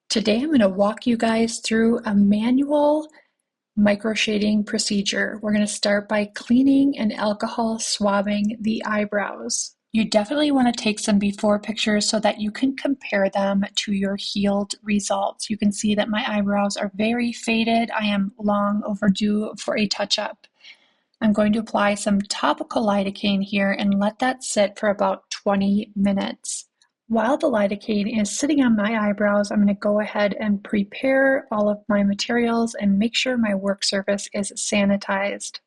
Today I'm going to walk you guys through a manual microshading procedure. We're going to start by cleaning and alcohol swabbing the eyebrows. You definitely want to take some before pictures so that you can compare them to your healed results. You can see that my eyebrows are very faded. I am long overdue for a touch-up. I'm going to apply some topical lidocaine here and let that sit for about 20 minutes. While the lidocaine is sitting on my eyebrows, I'm going to go ahead and prepare all of my materials and make sure my work surface is sanitized.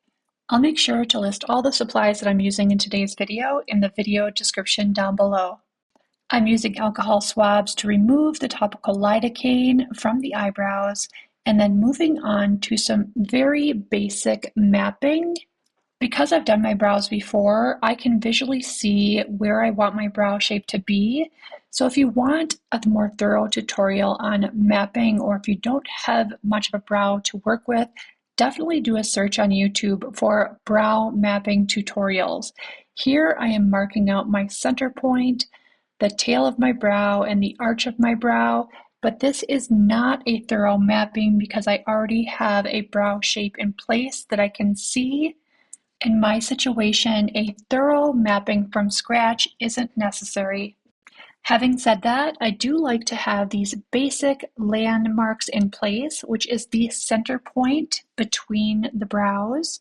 I'll make sure to list all the supplies that I'm using in today's video in the video description down below. I'm using alcohol swabs to remove the topical lidocaine from the eyebrows and then moving on to some very basic mapping. Because I've done my brows before, I can visually see where I want my brow shape to be. So if you want a more thorough tutorial on mapping, or if you don't have much of a brow to work with, definitely do a search on YouTube for brow mapping tutorials. Here I am marking out my center point, the tail of my brow, and the arch of my brow, but this is not a thorough mapping because I already have a brow shape in place that I can see. In my situation, a thorough mapping from scratch isn't necessary. Having said that, I do like to have these basic landmarks in place, which is the center point between the brows,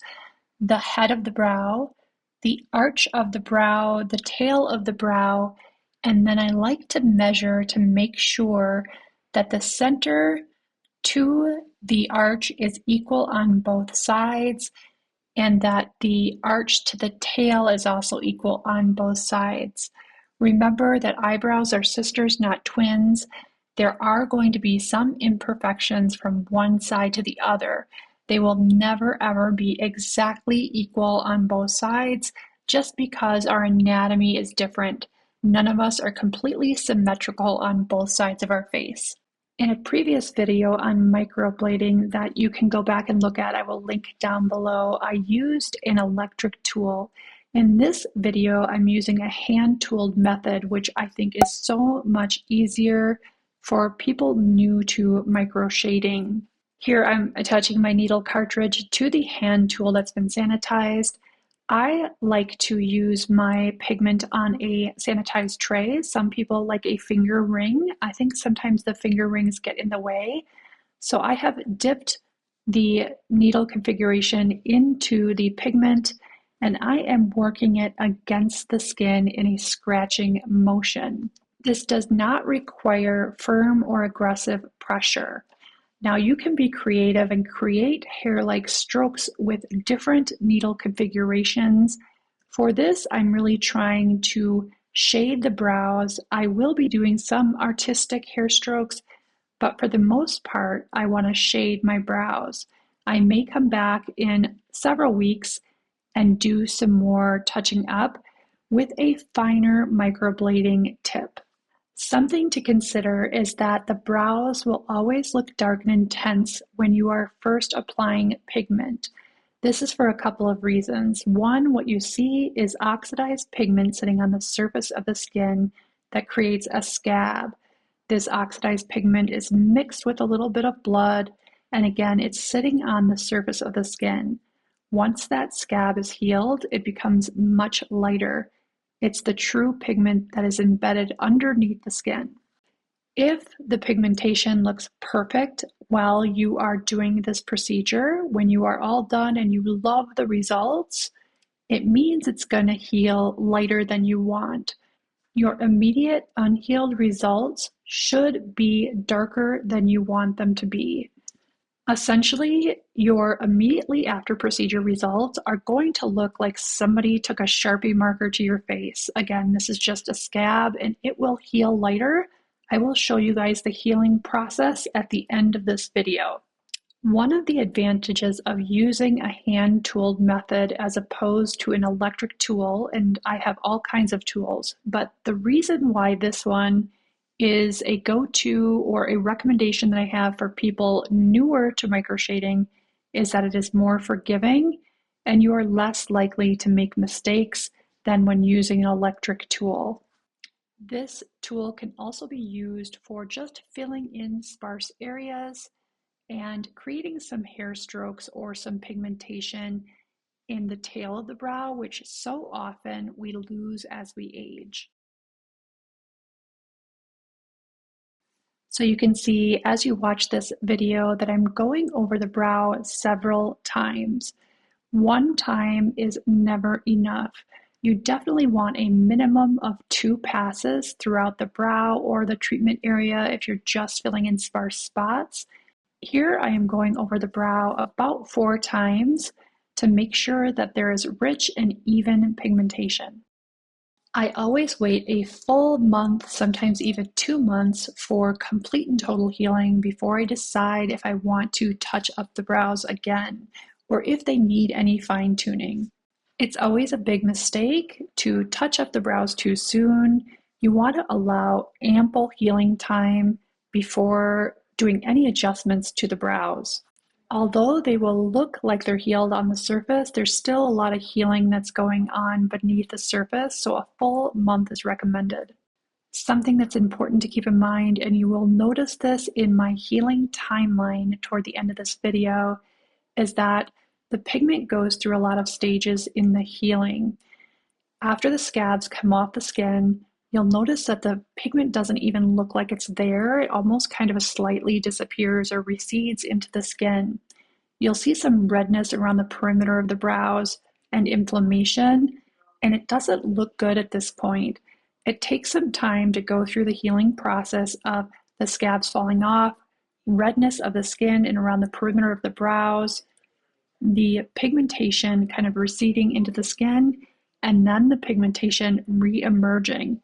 the head of the brow, the arch of the brow, the tail of the brow, and then I like to measure to make sure that the center to the arch is equal on both sides and that the arch to the tail is also equal on both sides. Remember that eyebrows are sisters, not twins. There are going to be some imperfections from one side to the other. They will never ever be exactly equal on both sides just because our anatomy is different. None of us are completely symmetrical on both sides of our face. In a previous video on microblading that you can go back and look at, I will link down below, I used an electric tool. In this video, I'm using a hand-tooled method, which I think is so much easier for people new to microshading. Here I'm attaching my needle cartridge to the hand tool that's been sanitized. I like to use my pigment on a sanitized tray. Some people like a finger ring. I think sometimes the finger rings get in the way. So I have dipped the needle configuration into the pigment and I am working it against the skin in a scratching motion. This does not require firm or aggressive pressure. Now you can be creative and create hair-like strokes with different needle configurations. For this, I'm really trying to shade the brows. I will be doing some artistic hair strokes, but for the most part, I want to shade my brows. I may come back in several weeks and do some more touching up with a finer microblading tip. Something to consider is that the brows will always look dark and intense when you are first applying pigment. This is for a couple of reasons. One, what you see is oxidized pigment sitting on the surface of the skin that creates a scab. This oxidized pigment is mixed with a little bit of blood, and again, it's sitting on the surface of the skin. Once that scab is healed, it becomes much lighter. It's the true pigment that is embedded underneath the skin. If the pigmentation looks perfect while you are doing this procedure, when you are all done and you love the results, it means it's going to heal lighter than you want. Your immediate unhealed results should be darker than you want them to be. Essentially, your immediately after procedure results are going to look like somebody took a Sharpie marker to your face. Again, this is just a scab and it will heal lighter. I will show you guys the healing process at the end of this video. One of the advantages of using a hand-tooled method as opposed to an electric tool, and I have all kinds of tools, but the reason why this one is a go-to or a recommendation that I have for people newer to microshading is that it is more forgiving and you are less likely to make mistakes than when using an electric tool. This tool can also be used for just filling in sparse areas and creating some hair strokes or some pigmentation in the tail of the brow, which so often we lose as we age. So you can see as you watch this video that I'm going over the brow several times. One time is never enough. You definitely want a minimum of 2 passes throughout the brow or the treatment area if you're just filling in sparse spots. Here I am going over the brow about 4 times to make sure that there is rich and even pigmentation. I always wait a full month, sometimes even 2 months, for complete and total healing before I decide if I want to touch up the brows again or if they need any fine tuning. It's always a big mistake to touch up the brows too soon. You want to allow ample healing time before doing any adjustments to the brows. Although they will look like they're healed on the surface, there's still a lot of healing that's going on beneath the surface, so a full month is recommended. Something that's important to keep in mind, and you will notice this in my healing timeline toward the end of this video, is that the pigment goes through a lot of stages in the healing. After the scabs come off the skin, you'll notice that the pigment doesn't even look like it's there. It almost kind of slightly disappears or recedes into the skin. You'll see some redness around the perimeter of the brows and inflammation, and it doesn't look good at this point. It takes some time to go through the healing process of the scabs falling off, redness of the skin and around the perimeter of the brows, the pigmentation kind of receding into the skin, and then the pigmentation re-emerging.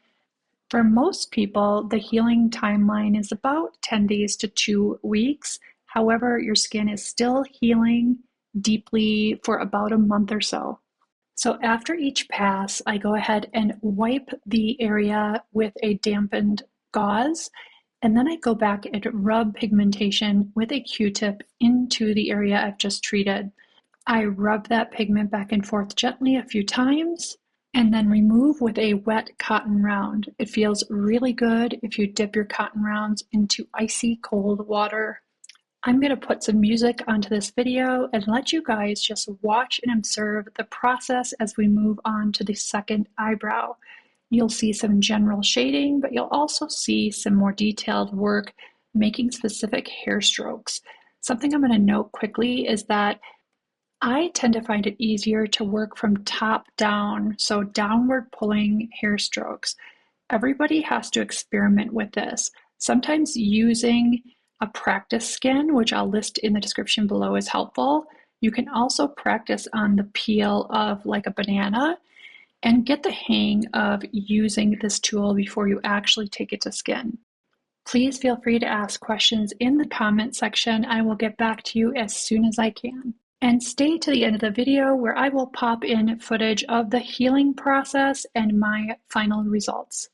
For most people, the healing timeline is about 10 days to 2 weeks. However, your skin is still healing deeply for about a month or so. So after each pass, I go ahead and wipe the area with a dampened gauze, and then I go back and rub pigmentation with a Q-tip into the area I've just treated. I rub that pigment back and forth gently a few times and then remove with a wet cotton round. It feels really good if you dip your cotton rounds into icy cold water. I'm going to put some music onto this video and let you guys just watch and observe the process as we move on to the second eyebrow. You'll see some general shading, but you'll also see some more detailed work making specific hair strokes. Something I'm going to note quickly is that I tend to find it easier to work from top down, so downward pulling hair strokes. Everybody has to experiment with this. Sometimes using a practice skin, which I'll list in the description below, is helpful. You can also practice on the peel of like a banana and get the hang of using this tool before you actually take it to skin. Please feel free to ask questions in the comment section. I will get back to you as soon as I can. And stay to the end of the video where I will pop in footage of the healing process and my final results.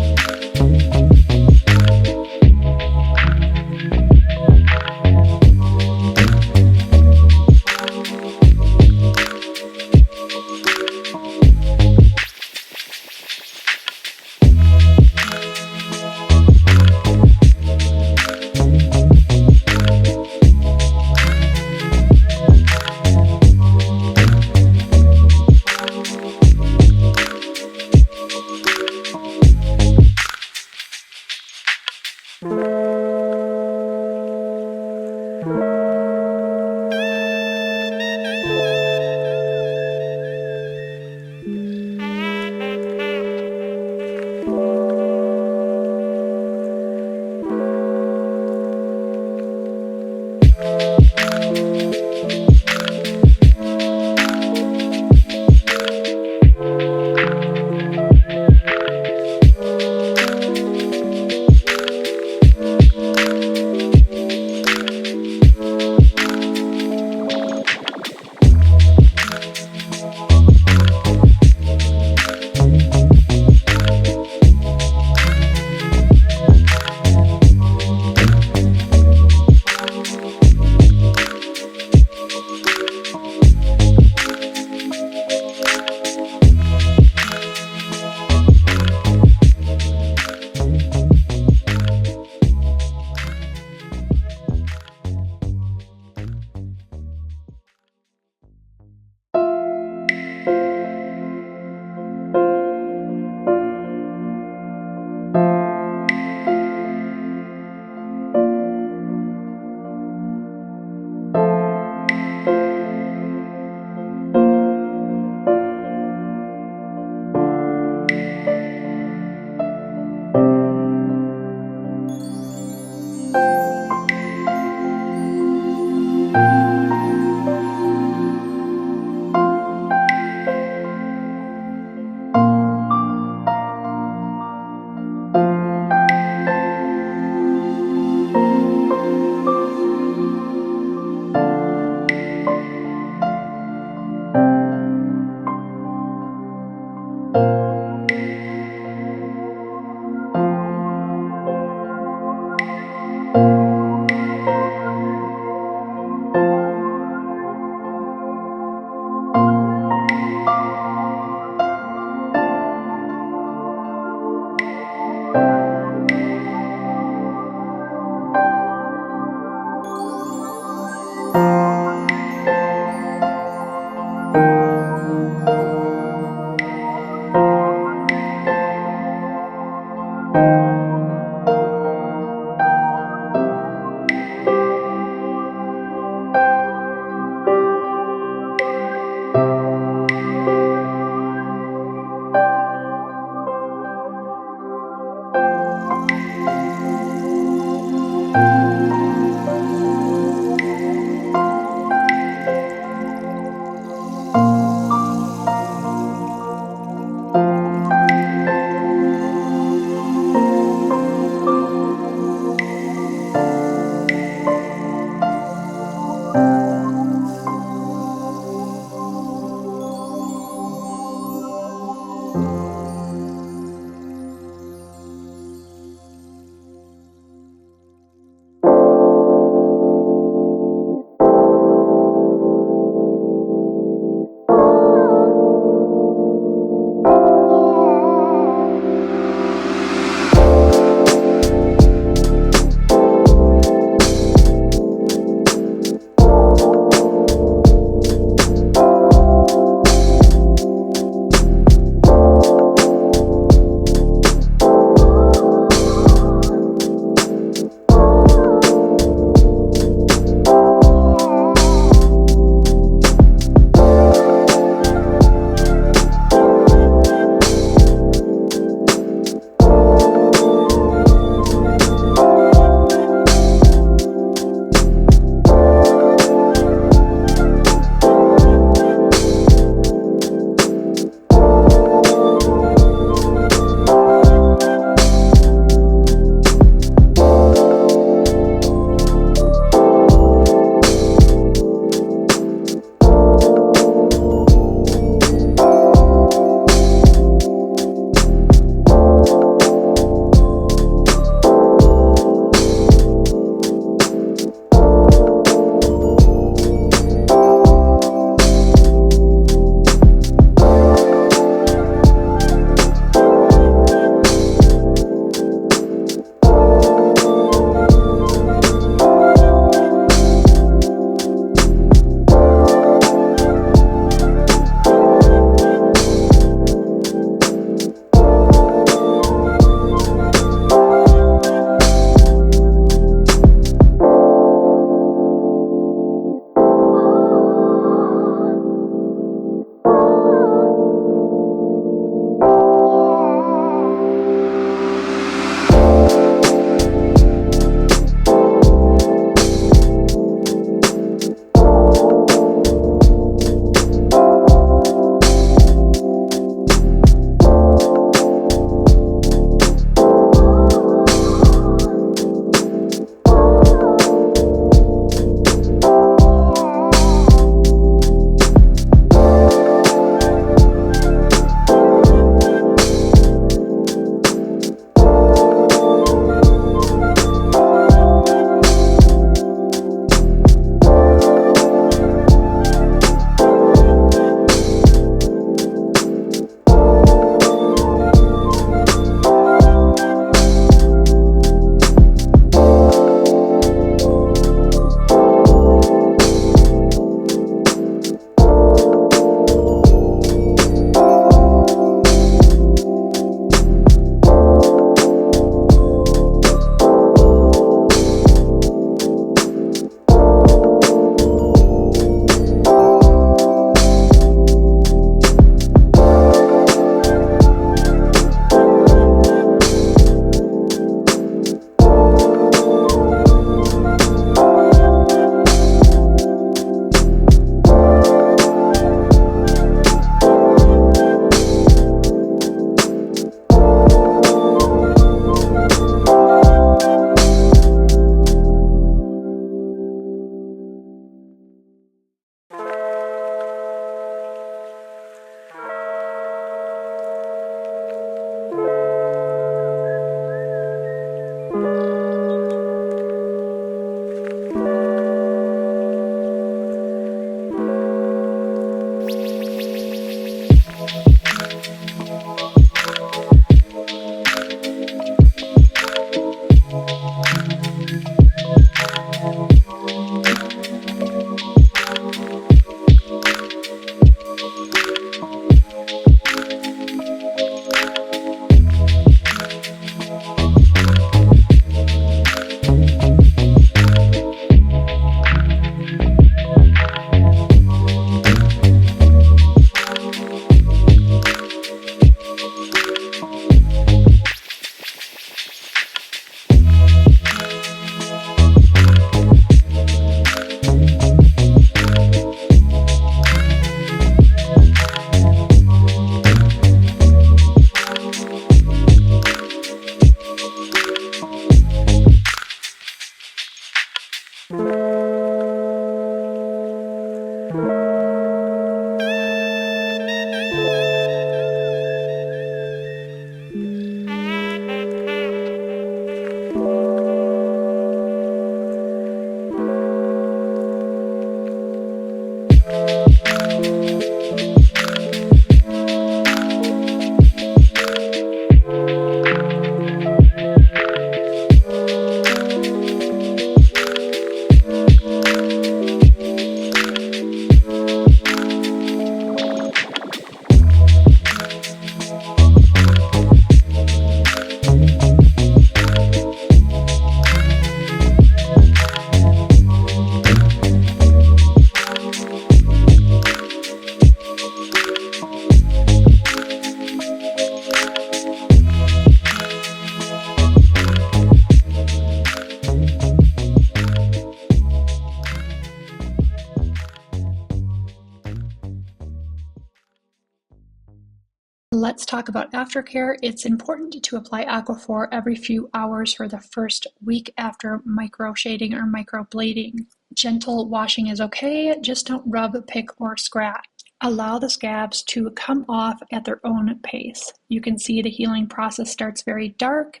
Let's talk about aftercare. It's important to apply Aquaphor every few hours for the first week after microshading or microblading. Gentle washing is okay, just don't rub, pick, or scratch. Allow the scabs to come off at their own pace. You can see the healing process starts very dark.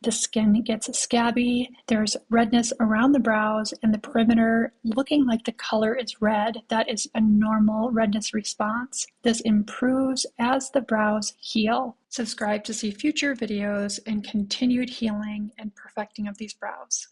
The skin gets scabby, there's redness around the brows, and the perimeter looking like the color is red. That is a normal redness response. This improves as the brows heal. Subscribe to see future videos and continued healing and perfecting of these brows.